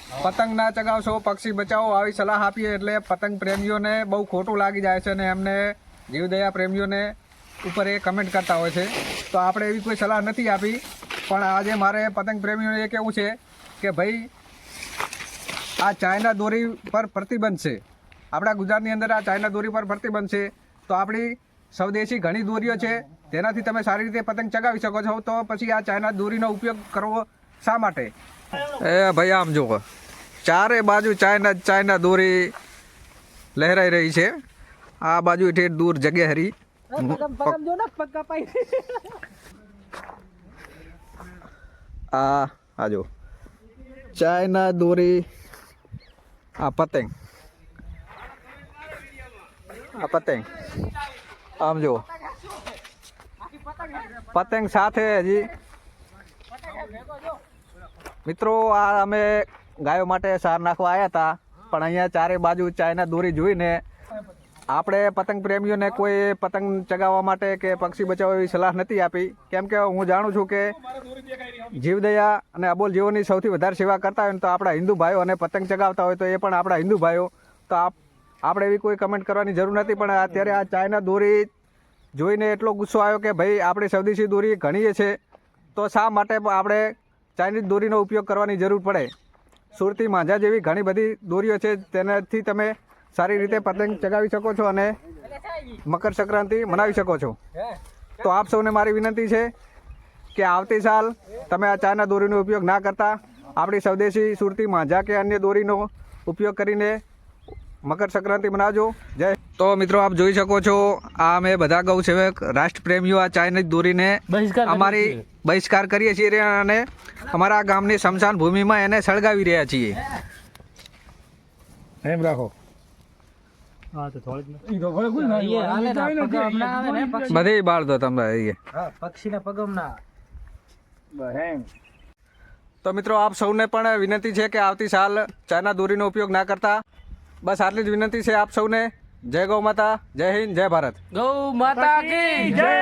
પતંગ ના ચગાવશો, પક્ષી બચાવો આવી સલાહ આપીએ એટલે પતંગ પ્રેમીઓને બહુ ખોટું લાગી જાય છે અને એમને જીવદયા પ્રેમીઓને ઉપર એ કમેન્ટ કરતા હોય છે. તો આપણે એવી કોઈ સલાહ નથી આપી, પણ આજે મારે પતંગ પ્રેમીઓને એ કહેવું છે કે ભાઈ આ ચાઇના દોરી પર પ્રતિબંધ છે. આપણા ગુજરાતની અંદર આ ચાઇના દોરી પર પ્રતિબંધ છે. તો આપણી સ્વદેશી ઘણી દોરીઓ છે, તેનાથી તમે સારી રીતે પતંગ ચગાવી શકો છો. તો પછી આ ચાઇના દોરીનો ઉપયોગ કરવો શા માટે? એ ભાઈ આમ જુઓ, ચારે બાજુ ચાઇના દોરી લહેરાઈ રહી છે. આ બાજુ ઠેઠ દૂર જગ્યા હરી આ જો ચાઇના દોરી, આ પતંગ આમ જો પતંગ સાથે હજી મિત્રો આ અમે ગાયો માટે સાર નાખવા આવ્યા હતા, પણ અહીંયા ચારે બાજુ ચાઇના દોરી જોઈને આપણે પતંગ પ્રેમીઓને કોઈ પતંગ ચગાવવા માટે કે પક્ષી બચાવવા એવી સલાહ નથી આપી. કેમ કે હું જાણું છું કે જીવદયા અને અબોલ જીવોની સૌથી વધારે સેવા કરતા હોય ને તો આપણા હિન્દુ ભાઈઓ અને પતંગ ચગાવતા હોય તો એ પણ આપણા હિન્દુ ભાઈઓ. તો આપણે એવી કોઈ કમેન્ટ કરવાની જરૂર નથી, પણ અત્યારે આ ચાઇના દોરી જોઈને એટલો ગુસ્સો આવ્યો કે ભાઈ આપણી સ્વદેશી દોરી ઘણી છે, તો શા માટે આપણે ચાઇનીઝ દોરીનો ઉપયોગ કરવાની જરૂર પડે? સુરતી માંઝા જેવી ઘણી બધી દોરીઓ છે, તેનાથી તમે સારી રીતે પતંગ ચગાવી શકો છો અને મકર સંક્રાંતિ મનાવી શકો છો. તો આપ સૌને મારી વિનંતી છે કે આવતી સાલ તમે આ ચાઇના દોરીનો ઉપયોગ ના કરતા આપણી સ્વદેશી સુરતી માંઝા કે અન્ય દોરીનો ઉપયોગ કરીને મકર સંક્રાંતિ મનાવજો. જય. તો મિત્રો આપ જોઈ શકો છો, આ અમે બધા ગૌ સેવક રાષ્ટ્રપ્રેમીઓ આ ચાઇનીઝ દોરીને અમારી બહિષ્કાર કરીએ છીએ અને અમારા ગામની સ્મશાન ભૂમિમાં એને સળગાવી રહ્યા છીએ. એમ રાખો. બધી બાળ દો તમે. તો મિત્રો આપ સૌને પણ વિનંતી છે કે આવતી સાલ ચાઇના દોરીનો ઉપયોગ ના કરતા. બસ આટલી જ વિનંતી છે આપ સૌને. જય ગૌ માતા, જય હિન્દ, જય ભારત. ગૌ માતા કી જય.